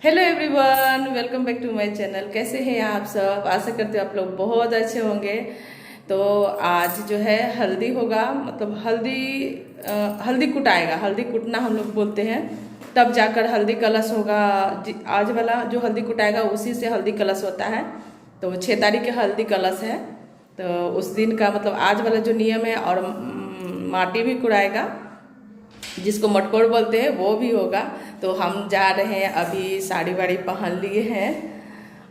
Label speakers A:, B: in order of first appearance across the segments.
A: Hello everyone, welcome back to my channel. कैसे हैं आप सब? आशा करते हो आप लोग बहुत अच्छे होंगे। तो आज जो है हल्दी होगा, मतलब हल्दी कुटाएगा। हल्दी कुटना हम लोग बोलते हैं, तब जाकर हल्दी कलश होगा। आज वाला जो हल्दी कुटाएगा उसी से हल्दी कलश होता है। तो 6 तारीख के हल्दी कलश है। तो उस दिन का मतलब आज वाला जो नियम है, और माटी भी कुड़ाएगा, जिसको मटकोर बोलते हैं, वो भी होगा। तो हम जा रहे हैं, अभी साड़ी वाड़ी पहन लिए हैं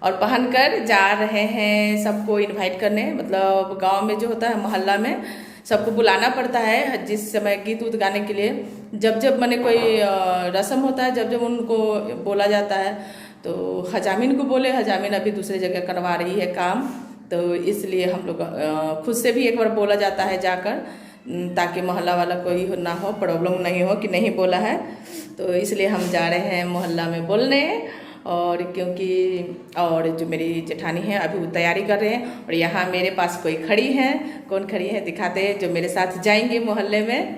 A: और पहनकर जा रहे हैं सबको इनवाइट करने। मतलब गांव में जो होता है, मोहल्ला में सबको बुलाना पड़ता है जिस समय गीत उत गाने के लिए। जब जब मैंने कोई रस्म होता है, जब जब उनको बोला जाता है, तो हजामिन को बोले, हजामिन अभी दूसरी जगह करवा रही है काम। तो इसलिए हम लोग खुद से भी एक बार बोला जाता है जाकर, ताकि मोहल्ला वाला कोई ना हो, प्रॉब्लम नहीं हो कि नहीं बोला है। तो इसलिए हम जा रहे हैं मोहल्ला में बोलने। और क्योंकि और जो मेरी जेठानी है अभी वो तैयारी कर रहे हैं, और यहाँ मेरे पास कोई खड़ी हैं। कौन खड़ी है दिखाते हैं, जो मेरे साथ जाएंगे मोहल्ले में।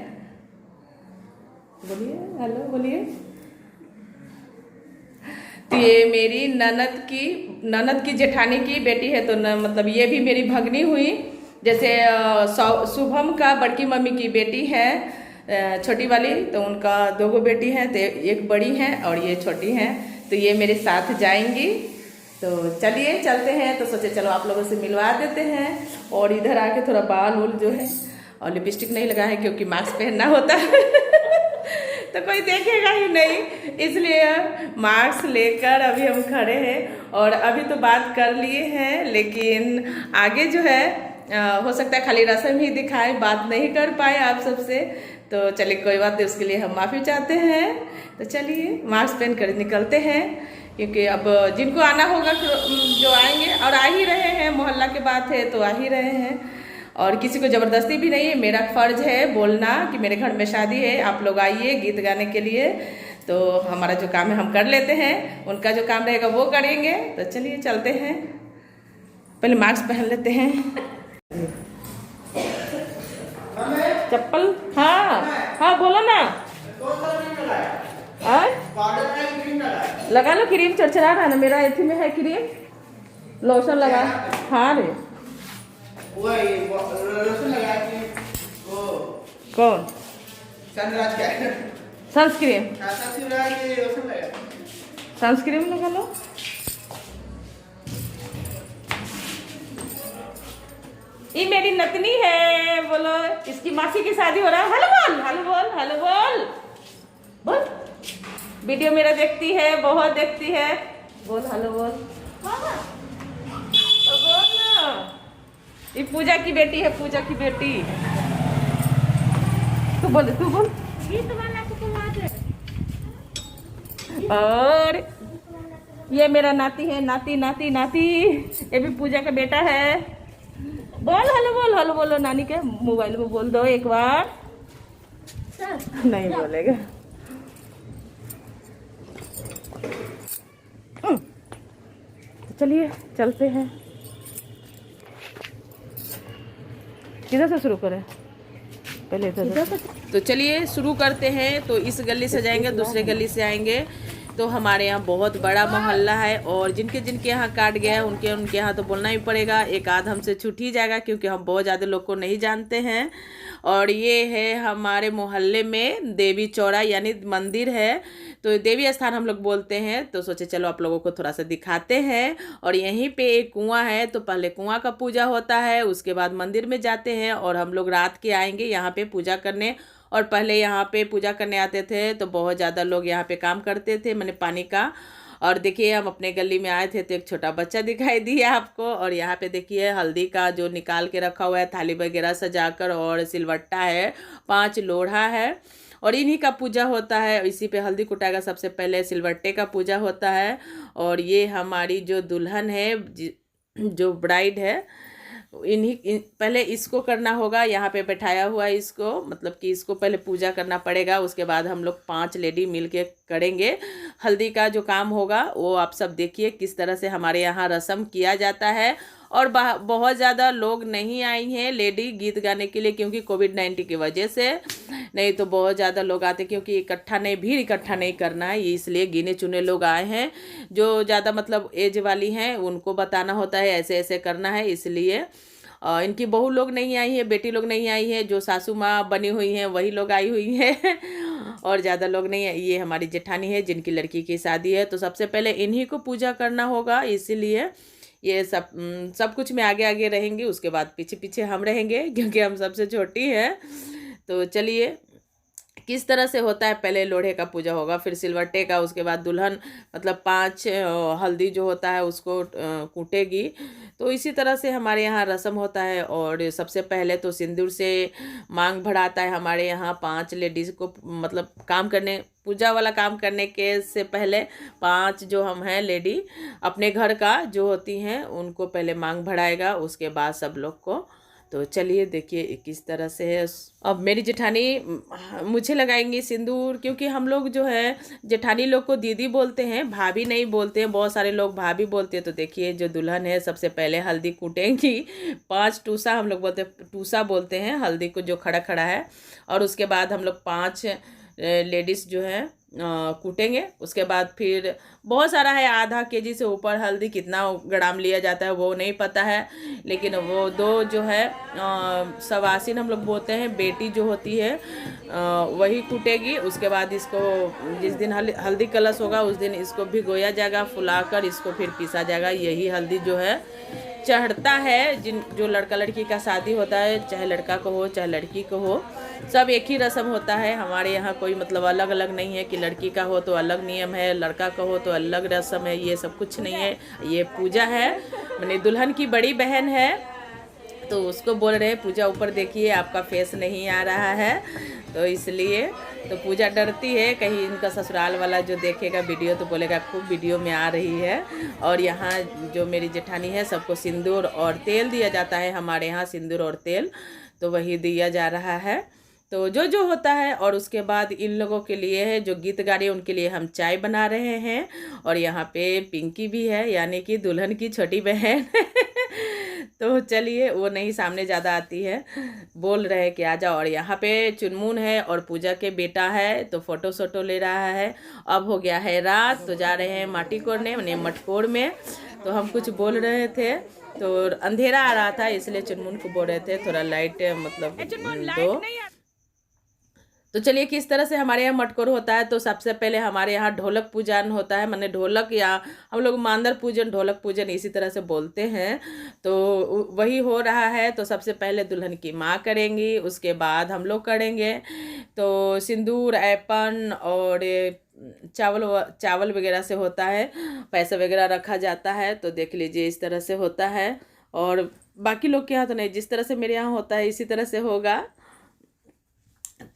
A: बोलिए, हेलो बोलिए। तो ये मेरी ननद की जेठानी की बेटी है। तो मतलब ये भी मेरी भगनी हुई। जैसे शुभम का बड़की मम्मी की बेटी है, छोटी वाली, तो उनका 2 बेटी हैं। तो एक बड़ी है और ये छोटी हैं। तो ये मेरे साथ जाएंगी। तो चलिए चलते हैं। तो सोचे चलो आप लोगों से मिलवा देते हैं। और इधर आके थोड़ा बाल उल जो है, और लिपस्टिक नहीं लगा है क्योंकि मास्क पहनना होता है तो कोई देखेगा ही नहीं, इसलिए मास्क लेकर अभी हम खड़े हैं। और अभी तो बात कर लिए हैं, लेकिन आगे जो है हो सकता है खाली रस्म ही दिखाए, बात नहीं कर पाए आप सबसे। तो चलिए कोई बात नहीं, उसके लिए हम माफ़ी चाहते हैं। तो चलिए मास्क पहन कर निकलते हैं, क्योंकि अब जिनको आना होगा जो आएंगे, और आ ही रहे हैं, मोहल्ला के बात है तो आ ही रहे हैं। और किसी को ज़बरदस्ती भी नहीं है, मेरा फ़र्ज है बोलना कि मेरे घर में शादी है, आप लोग आइए गीत गाने के लिए। तो हमारा जो काम है हम कर लेते हैं, उनका जो काम रहेगा वो करेंगे। तो चलिए चलते हैं, पहले मास्क पहन लेते हैं। चप्पल, हाँ हाँ बोलो ना। लगा लो क्रीम, चरचरा रहा है ना मेरा। एथी में है क्रीम, लोशन लगा। हाँ रे, कौन सनस्क्रीन? सनस्क्रीन लगा लो। ये मेरी नतनी है, बोलो। इसकी मासी की शादी हो रहा है। हेलो बोल, हेलो बोल, हेलो बोल, बोल। वीडियो मेरा देखती है, बहुत देखती है। बोल हेलो बोल, तो बोल ना। ये पूजा की बेटी है, पूजा की बेटी। तू बोल, तू बोल। और ये मेरा नाती है, नाती नाती नाती। ये भी पूजा का बेटा है। बोल हेलो बोल, हेलो बोलो। नानी के मोबाइल में बोल दो एक बार। नहीं बोलेगा। चलिए चलते हैं। किधर से शुरू करें? पहले इधर। तो चलिए शुरू करते हैं। तो इस गली से जाएंगे, दूसरे गली से आएंगे। तो हमारे यहाँ बहुत बड़ा मोहल्ला है, और जिनके जिनके यहाँ काट गया है उनके उनके यहाँ तो बोलना ही पड़ेगा। एक आध हमसे छूट ही जाएगा, क्योंकि हम बहुत ज़्यादा लोग को नहीं जानते हैं। और ये है हमारे मोहल्ले में देवी चौरा, यानी मंदिर है। तो देवी स्थान हम लोग बोलते हैं। तो सोचे चलो आप लोगों को थोड़ा सा दिखाते हैं। और यहीं पे एक कुआं है, तो पहले कुआं का पूजा होता है, उसके बाद मंदिर में जाते हैं। और हम लोग रात के आएंगे यहाँ पे पूजा करने। और पहले यहाँ पे पूजा करने आते थे तो बहुत ज़्यादा लोग यहाँ पे काम करते थे, मैंने पानी का। और देखिए हम अपने गली में आए थे तो एक छोटा बच्चा दिखाई दिया आपको। और यहाँ पे देखिए हल्दी का जो निकाल के रखा हुआ है, थाली वगैरह सजाकर, और सिलवट्टा है, 5 लोढ़ा है, और इन्हीं का पूजा होता है। इसी पे हल्दी कुटाएगा, सबसे पहले सिलवट्टे का पूजा होता है। और ये हमारी जो दुल्हन है, जो ब्राइड है, पहले इसको करना होगा। यहाँ पे बैठाया हुआ है इसको, मतलब कि इसको पहले पूजा करना पड़ेगा। उसके बाद हम लोग 5 लेडी मिल के करेंगे हल्दी का जो काम होगा। वो आप सब देखिए किस तरह से हमारे यहाँ रस्म किया जाता है। और बहुत ज़्यादा लोग नहीं आई हैं लेडी गीत गाने के लिए, क्योंकि कोविड-19 की वजह से। नहीं तो बहुत ज़्यादा लोग आते, क्योंकि भीड़ इकट्ठा नहीं करना है, ये इसलिए गिने चुने लोग आए हैं। जो ज़्यादा मतलब एज वाली हैं उनको बताना होता है ऐसे ऐसे करना है, इसलिए इनकी बहू लोग नहीं आई है, बेटी लोग नहीं आई है, जो सासू माँ बनी हुई हैं वही लोग आई हुई हैं और ज़्यादा लोग नहीं है। ये हमारी जेठानी है जिनकी लड़की की शादी है, तो सबसे पहले इन्हीं को पूजा करना होगा, इसीलिए ये सब कुछ में आगे आगे रहेंगे, उसके बाद पीछे पीछे हम रहेंगे क्योंकि हम सबसे छोटी हैं। तो चलिए किस तरह से होता है, पहले लोढ़े का पूजा होगा, फिर सिलवट्टे का, उसके बाद दुल्हन मतलब 5 हल्दी जो होता है उसको कूटेगी। तो इसी तरह से हमारे यहाँ रस्म होता है। और सबसे पहले तो सिंदूर से मांग भराता है हमारे यहाँ। 5 लेडीज़ को मतलब काम करने, पूजा वाला काम करने के से पहले 5 जो हम हैं लेडी अपने घर का जो होती हैं उनको पहले मांग भराएगा, उसके बाद सब लोग को। तो चलिए देखिए किस तरह से है। अब मेरी जेठानी मुझे लगाएंगी सिंदूर, क्योंकि हम लोग जो है जेठानी लोग को दीदी बोलते हैं, भाभी नहीं बोलते हैं, बहुत सारे लोग भाभी बोलते हैं। तो देखिए जो दुल्हन है सबसे पहले हल्दी कूटेंगी, 5 टूसा हम लोग बोलते हैं, टूसा बोलते हैं हल्दी को जो खड़ा खड़ा है। और उसके बाद हम लोग 5 लेडीज़ जो है कूटेंगे। उसके बाद फिर बहुत सारा है, आधा केजी से ऊपर हल्दी कितना ग्राम लिया जाता है वो नहीं पता है, लेकिन वो 2 जो है सवासिन हम लोग बोलते हैं, बेटी जो होती है वही कूटेगी। उसके बाद इसको जिस दिन हल्दी कलश होगा उस दिन इसको भिगोया जाएगा, फुलाकर इसको फिर पीसा जाएगा। यही हल्दी जो है चढ़ता है जो लड़का लड़की का शादी होता है, चाहे लड़का को हो चाहे लड़की को हो, सब एक ही रस्म होता है हमारे यहाँ। कोई मतलब अलग अलग नहीं है कि लड़की का हो तो अलग नियम है, लड़का का हो तो अलग रस्म है, ये सब कुछ नहीं है। ये पूजा है, मैंने दुल्हन की बड़ी बहन है तो उसको बोल रहे हैं पूजा ऊपर देखिए आपका फेस नहीं आ रहा है, तो इसलिए तो पूजा डरती है कहीं इनका ससुराल वाला जो देखेगा वीडियो तो बोलेगा खूब वीडियो में आ रही है। और यहाँ जो मेरी जेठानी है सबको सिंदूर और तेल दिया जाता है, हमारे यहाँ सिंदूर और तेल तो वही दिया जा रहा है। तो जो होता है। और उसके बाद इन लोगों के लिए है जो गीत गा रहे हैं उनके लिए हम चाय बना रहे हैं। और यहाँ पे पिंकी भी है यानी कि दुल्हन की छोटी बहन तो चलिए वो नहीं सामने ज़्यादा आती है, बोल रहे हैं कि आ जाओ। और यहाँ पे चुनमुन है और पूजा के बेटा है तो फ़ोटो शोटो ले रहा है। अब हो गया है रात तो जा रहे हैं माटी कोड़ने मैंने मटकोर में। तो हम कुछ बोल रहे थे तो अंधेरा आ रहा था इसलिए चुनमुन को बोल रहे थे थोड़ा लाइट मतलब दो। तो चलिए किस तरह से हमारे यहाँ मटकोर होता है। तो सबसे पहले हमारे यहाँ ढोलक पूजन होता है, माने ढोलक या हम लोग मांदर पूजन ढोलक पूजन इसी तरह से बोलते हैं। तो वही हो रहा है। तो सबसे पहले दुल्हन की माँ करेंगी, उसके बाद हम लोग करेंगे। तो सिंदूर ऐपन और चावल वगैरह से होता है, पैसा वगैरह रखा जाता है। तो देख लीजिए इस तरह से होता है। और बाकी लोग के यहाँ तो नहीं, जिस तरह से मेरे यहाँ होता है इसी तरह से होगा।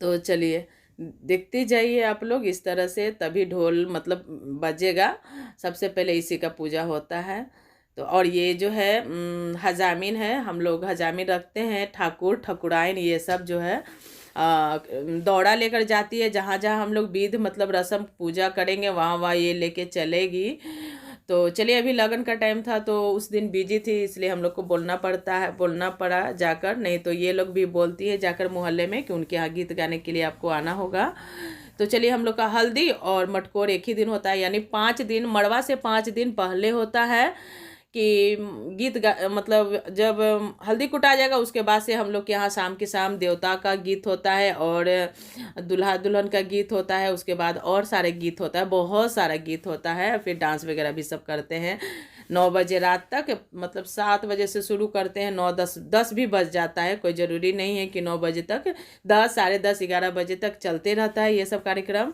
A: तो चलिए देखते जाइए आप लोग इस तरह से, तभी ढोल मतलब बजेगा। सबसे पहले इसी का पूजा होता है। तो और ये जो है हजामिन है, हम लोग हजामिन रखते हैं, ठाकुर ठकुराइन ये सब जो है दौड़ा लेकर जाती है। जहाँ जहाँ हम लोग विध मतलब रस्म पूजा करेंगे वहाँ ये लेके चलेगी। तो चलिए अभी लगन का टाइम था तो उस दिन बिजी थी इसलिए हम लोग को बोलना पड़ा जाकर, नहीं तो ये लोग भी बोलती है जाकर मोहल्ले में कि उनके यहाँ गीत गाने के लिए आपको आना होगा। तो चलिए हम लोग का हल्दी और मटकोर एक ही दिन होता है, यानी 5 दिन, मड़वा से 5 दिन पहले होता है कि मतलब जब हल्दी कुटा जाएगा उसके बाद से हम लोग के यहाँ शाम के शाम देवता का गीत होता है और दूल्हा दुल्हन का गीत होता है। उसके बाद और सारे गीत होता है, बहुत सारा गीत होता है। फिर डांस वगैरह भी सब करते हैं 9 बजे रात तक, मतलब 7 बजे से शुरू करते हैं, 9 10 भी बज जाता है, कोई ज़रूरी नहीं है कि 9 बजे तक, 10 साढ़े 10 11 बजे तक चलते रहता है ये सब कार्यक्रम।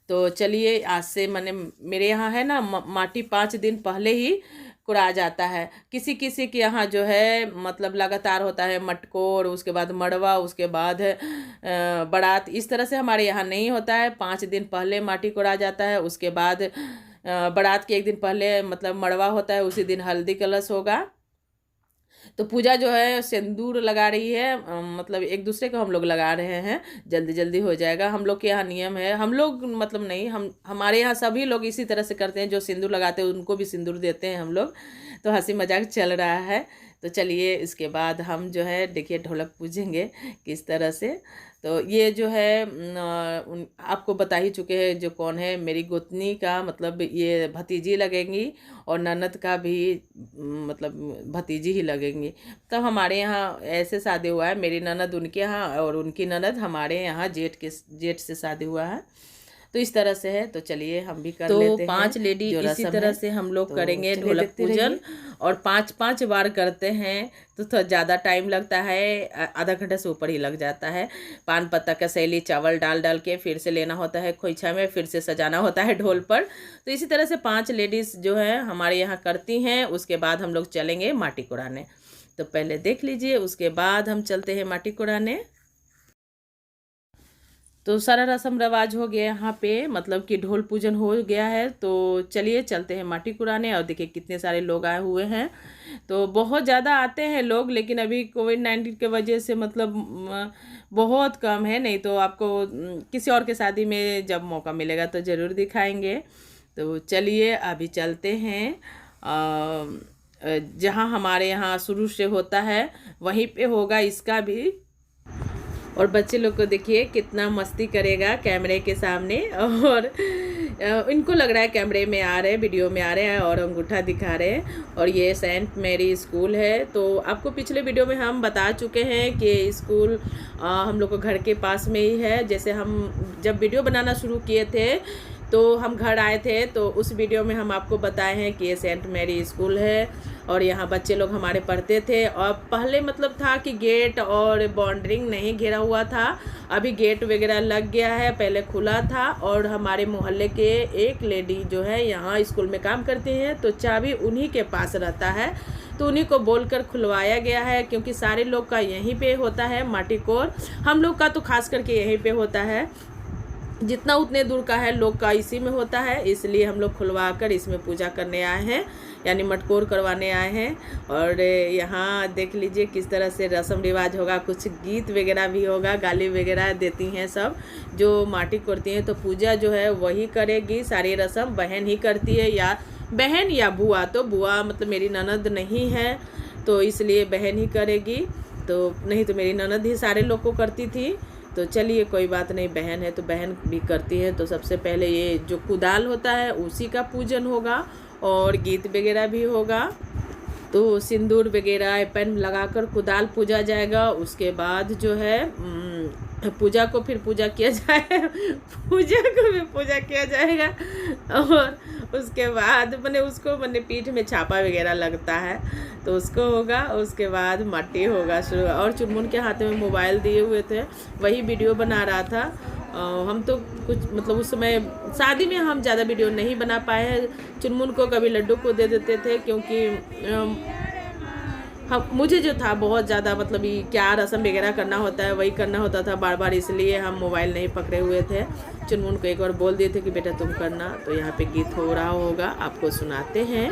A: तो चलिए आज से मेरे यहाँ है ना माटी 5 दिन पहले ही कुड़ा जाता है। किसी किसी के यहाँ जो है मतलब लगातार होता है मटकोर, उसके बाद मड़वा, उसके बाद बारात। इस तरह से हमारे यहाँ नहीं होता है, 5 दिन पहले माटी कुड़ा जाता है। उसके बाद बारात के 1 दिन पहले मतलब मड़वा होता है, उसी दिन हल्दी कलश होगा। तो पूजा जो है सिंदूर लगा रही है, मतलब एक दूसरे को हम लोग लगा रहे हैं, जल्दी जल्दी हो जाएगा। हम लोग के यहाँ नियम है, हम लोग मतलब नहीं, हमारे यहाँ सभी लोग इसी तरह से करते हैं, जो सिंदूर लगाते हैं उनको भी सिंदूर देते हैं हम लोग। तो हंसी मजाक चल रहा है। तो चलिए इसके बाद हम जो है देखिए ढोलक पूजेंगे किस तरह से। तो ये जो है आपको बता ही चुके हैं जो कौन है, मेरी गोतनी का मतलब ये भतीजी लगेंगी और ननद का भी मतलब भतीजी ही लगेंगी। तो हमारे यहाँ ऐसे शादी हुआ है, मेरी ननद उनके यहाँ और उनकी ननद हमारे यहाँ जेठ से शादी हुआ है। तो इस तरह से है। तो चलिए हम भी कर लेते हैं। 5 लेडी इसी तरह से हम लोग करेंगे ढोलक पूजन, और 5 बार करते हैं तो थोड़ा ज़्यादा टाइम लगता है, आधा घंटे से ऊपर ही लग जाता है। पान पत्ता का सैली चावल डाल के फिर से लेना होता है खोइछा में, फिर से सजाना होता है ढोल पर। तो इसी तरह से 5 लेडीज़ जो है हमारे यहाँ करती हैं। उसके बाद हम लोग चलेंगे माटी कोड़ाने। तो पहले देख लीजिए, उसके बाद हम चलते हैं माटी कोड़ाने। तो सारा रस्म रवाज हो गया यहाँ पे, मतलब कि ढोल पूजन हो गया है। तो चलिए चलते हैं माटी कुराने। और देखिए कितने सारे लोग आए हुए हैं। तो बहुत ज़्यादा आते हैं लोग, लेकिन अभी कोविड-19 के वजह से मतलब बहुत कम है। नहीं तो आपको किसी और के शादी में जब मौका मिलेगा तो ज़रूर दिखाएंगे। तो चलिए अभी चलते हैं जहाँ हमारे यहाँ शुरू से होता है वहीं पे होगा इसका भी। और बच्चे लोग को देखिए कितना मस्ती करेगा कैमरे के सामने, और इनको लग रहा है कैमरे में आ रहे हैं, वीडियो में आ रहे हैं और अंगूठा दिखा रहे हैं। और ये सेंट मैरी स्कूल है। तो आपको पिछले वीडियो में हम बता चुके हैं कि स्कूल हम लोग को घर के पास में ही है। जैसे हम जब वीडियो बनाना शुरू किए थे तो हम घर आए थे, तो उस वीडियो में हम आपको बताए हैं कि ये सेंट मैरी स्कूल है और यहाँ बच्चे लोग हमारे पढ़ते थे। और पहले मतलब था कि गेट और बाउंड्रिंग नहीं घेरा हुआ था, अभी गेट वगैरह लग गया है, पहले खुला था। और हमारे मोहल्ले के एक लेडी जो है यहाँ स्कूल में काम करती हैं, तो चाबी उन्हीं के पास रहता है, तो उन्हीं को बोलकर खुलवाया गया है। क्योंकि सारे लोग का यहीं पे होता है माटी कोर, हम लोग का तो खास करके यहीं पे होता है, जितना उतने दूर का है लोग का इसी में होता है। इसलिए हम लोग खुलवा कर इसमें पूजा करने आए हैं, यानी मटकोर करवाने आए हैं। और यहाँ देख लीजिए किस तरह से रस्म रिवाज होगा, कुछ गीत वगैरह भी होगा, गाली वगैरह देती हैं सब जो माटी कोड़ती हैं। तो पूजा जो है वही करेगी, सारी रस्म बहन ही करती है, या बहन या बुआ। तो बुआ मतलब मेरी ननद नहीं है, तो इसलिए बहन ही करेगी। तो नहीं तो मेरी ननद ही सारे लोग को करती थी। तो चलिए कोई बात नहीं, बहन है तो बहन भी करती है। तो सबसे पहले ये जो कुदाल होता है उसी का पूजन होगा और गीत वगैरह भी होगा। तो सिंदूर वगैरह पेन लगाकर कुदाल पूजा जाएगा। उसके बाद जो है पूजा को फिर पूजा किया जाए पूजा को भी पूजा किया जाएगा। और उसके बाद उसको पीठ में छापा वगैरह लगता है तो उसको होगा। उसके बाद मट्टी होगा शुरू। और चुनमुन के हाथ में मोबाइल दिए हुए थे, वही वीडियो बना रहा था। हम तो कुछ मतलब उस समय शादी में हम ज़्यादा वीडियो नहीं बना पाए हैं। चुनमुन को कभी लड्डू को दे देते थे, क्योंकि हम मुझे जो था बहुत ज़्यादा मतलब ये क्या रस्म वगैरह करना होता है वही करना होता था बार बार, इसलिए हम मोबाइल नहीं पकड़े हुए थे। चुनमुन को एक बार बोल दिए थे कि बेटा तुम करना। तो यहाँ पे गीत हो रहा होगा, आपको सुनाते हैं।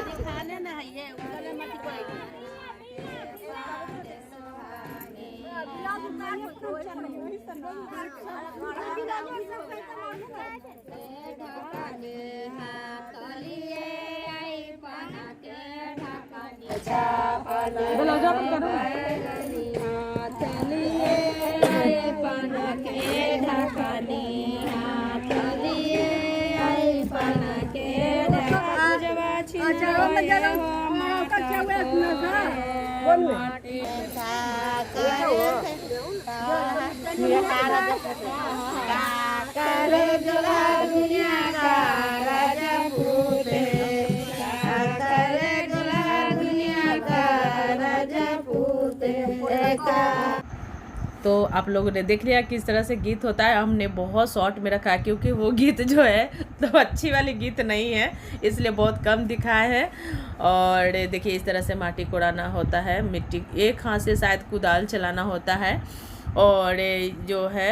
A: तो आप लोगों ने देख लिया किस तरह से गीत होता है। हमने बहुत शॉर्ट में रखा है क्योंकि वो गीत जो है तो अच्छी वाली गीत नहीं है, इसलिए बहुत कम दिखाया है। और देखिए इस तरह से माटी कोड़ाना होता है, मिट्टी एक हाथ से शायद कुदाल चलाना होता है। और जो है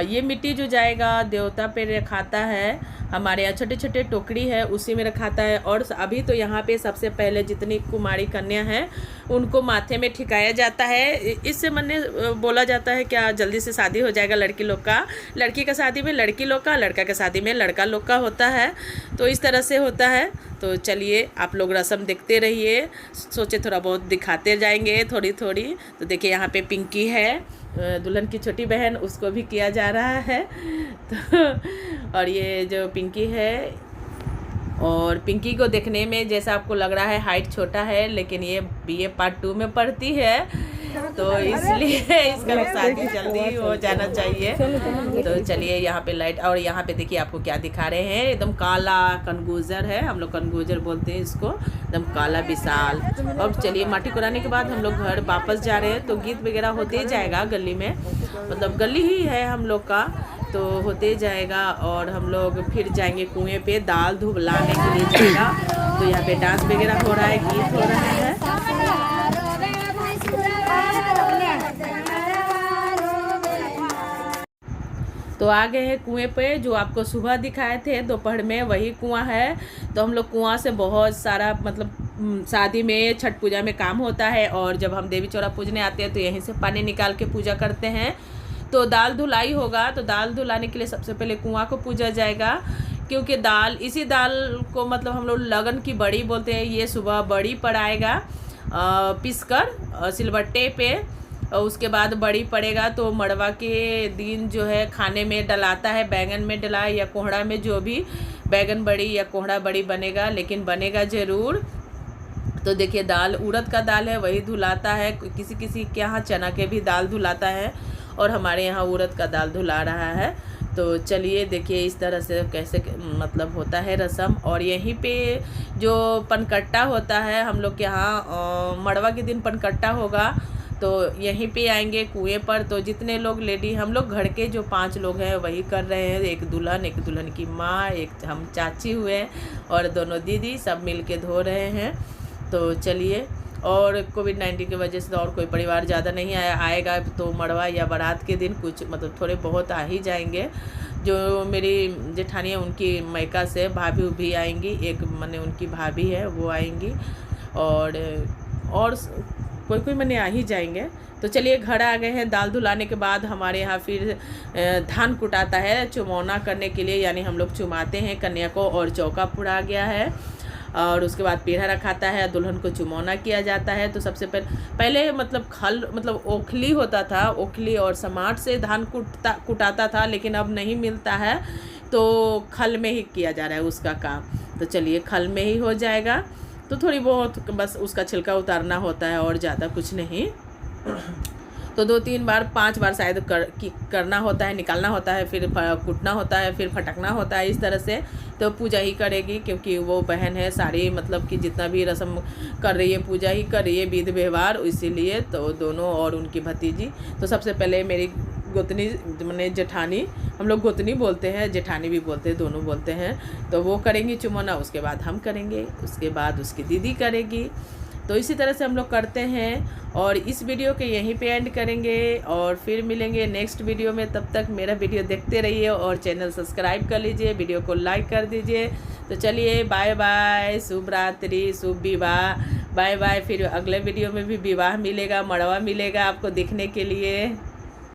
A: ये मिट्टी जो जाएगा देवता पे रखाता है। हमारे यहाँ छोटे छोटे टोकरी है उसी में रखाता है। और अभी तो यहाँ पे सबसे पहले जितनी कुमारी कन्या हैं उनको माथे में ठिकाया जाता है। इससे मैंने बोला जाता है क्या जल्दी से शादी हो जाएगा लड़की लोग का। लड़की का शादी में लड़की लोग का, लड़का का शादी में लड़का लोग का होता है। तो इस तरह से होता है। तो चलिए आप लोग रस्म देखते रहिए, सोचे थोड़ा बहुत दिखाते जाएंगे थोड़ी थोड़ी। तो देखिए यहाँ पे पिंकी है, दुल्हन की छोटी बहन, उसको भी किया जा रहा है। तो और ये जो पिंकी है, और पिंकी को देखने में जैसा आपको लग रहा है हाइट छोटा है, लेकिन ये BA पार्ट 2 में पढ़ती है, तो इसलिए इसका भी शादी जल्दी हो जाना चाहिए। तो चलिए यहाँ पे लाइट, और यहाँ पे देखिए आपको क्या दिखा रहे हैं, एकदम काला कनगूजर है, हम लोग कनगूजर बोलते हैं इसको, एकदम काला विशाल। अब चलिए माटी कोराने के बाद हम लोग घर वापस जा रहे हैं, तो गीत वगैरह होते ही जाएगा गली में, मतलब गली ही है हम लोग का, तो होते जाएगा। और हम लोग फिर जाएंगे कुएं पे, दाल धुलाने के लिए जाएगा। तो यहाँ पे डांस वगैरह हो रहा है, गीत हो रहा है। तो आ गए हैं कुएं पे, जो आपको सुबह दिखाए थे दोपहर में, वही कुआं है। तो हम लोग कुआं से बहुत सारा, मतलब शादी में, छठ पूजा में काम होता है, और जब हम देवी चौरा पूजने आते हैं तो यहीं से पानी निकाल के पूजा करते हैं। तो दाल धुलाई होगा, तो दाल धुलाने के लिए सबसे पहले कुआं को पूजा जाएगा, क्योंकि दाल, इसी दाल को मतलब हम लोग लगन की बड़ी बोलते हैं। ये सुबह बड़ी पड़ाएगा पीस कर सिलबट्टे पे, और उसके बाद बड़ी पड़ेगा, तो मड़वा के दिन जो है खाने में डलाता है, बैंगन में डला या कोहड़ा में, जो भी बैंगन बड़ी या कोहड़ा बड़ी बनेगा, लेकिन बनेगा ज़रूर। तो देखिए दाल, उड़द का दाल है, वही धुलाता है, किसी किसी के यहाँ चना के भी दाल धुलाता है, और हमारे यहाँ उड़द का दाल धुला रहा है। तो चलिए देखिए इस तरह से कैसे मतलब होता है रस्म। और यहीं पे जो पनकट्टा होता है हम लोग के यहाँ, मड़वा के दिन पनकट्टा होगा, तो यहीं पे आएंगे कुएं पर। तो जितने लोग लेडी, हम लोग घर के जो 5 लोग हैं वही कर रहे हैं, एक दुल्हन की माँ, एक हम चाची हुए, और दोनों दीदी, सब मिल के धो रहे हैं। तो चलिए, और कोविड-19 की वजह से तो और कोई परिवार ज़्यादा नहीं आएगा, तो मड़वा या बारात के दिन कुछ मतलब थोड़े बहुत आ ही जाएंगे। जो मेरी जेठानी है उनकी मायका से भाभी भी आएंगी, एक मने उनकी भाभी है वो आएंगी, और कोई मने आ ही जाएंगे। तो चलिए घर आ गए हैं। दाल धुलाने के बाद हमारे यहाँ फिर धान कुटाता है चुमौना करने के लिए, यानी हम लोग चुमाते हैं कन्या को, और चौका फुड़ा गया है, और उसके बाद पीढ़ा रखाता है, दुल्हन को चुमौना किया जाता है। तो सबसे पहले मतलब ओखली होता था, ओखली और समाट से धान कुटाता था, लेकिन अब नहीं मिलता है, तो खल में ही किया जा रहा है उसका काम। तो चलिए खल में ही हो जाएगा। तो थोड़ी बहुत बस उसका छिलका उतारना होता है, और ज़्यादा कुछ नहीं। तो 2-3 बार 5 बार शायद करना होता है, निकालना होता है, फिर कुटना होता है, फिर फटकना होता है, इस तरह से। तो पूजा ही करेगी, क्योंकि वो बहन है, सारी मतलब कि जितना भी रस्म कर रही है पूजा ही कर रही है, विध व्यवहार, इसीलिए। तो दोनों और उनकी भतीजी, तो सबसे पहले मेरी गोतनी मैंने जेठानी, हम लोग गोतनी बोलते हैं, जेठानी भी बोलते हैं, दोनों बोलते हैं, तो वो करेंगी चुमौना, उसके बाद हम करेंगे, उसके बाद उसकी दीदी करेगी। तो इसी तरह से हम लोग करते हैं। और इस वीडियो के यहीं पे एंड करेंगे, और फिर मिलेंगे नेक्स्ट वीडियो में। तब तक मेरा वीडियो देखते रहिए, और चैनल सब्सक्राइब कर लीजिए, वीडियो को लाइक कर दीजिए। तो चलिए बाय बाय, शुभ रात्रि, शुभ विवाह, बाय बाय। फिर अगले वीडियो में भी विवाह मिलेगा, मड़वा मिलेगा आपको देखने के लिए।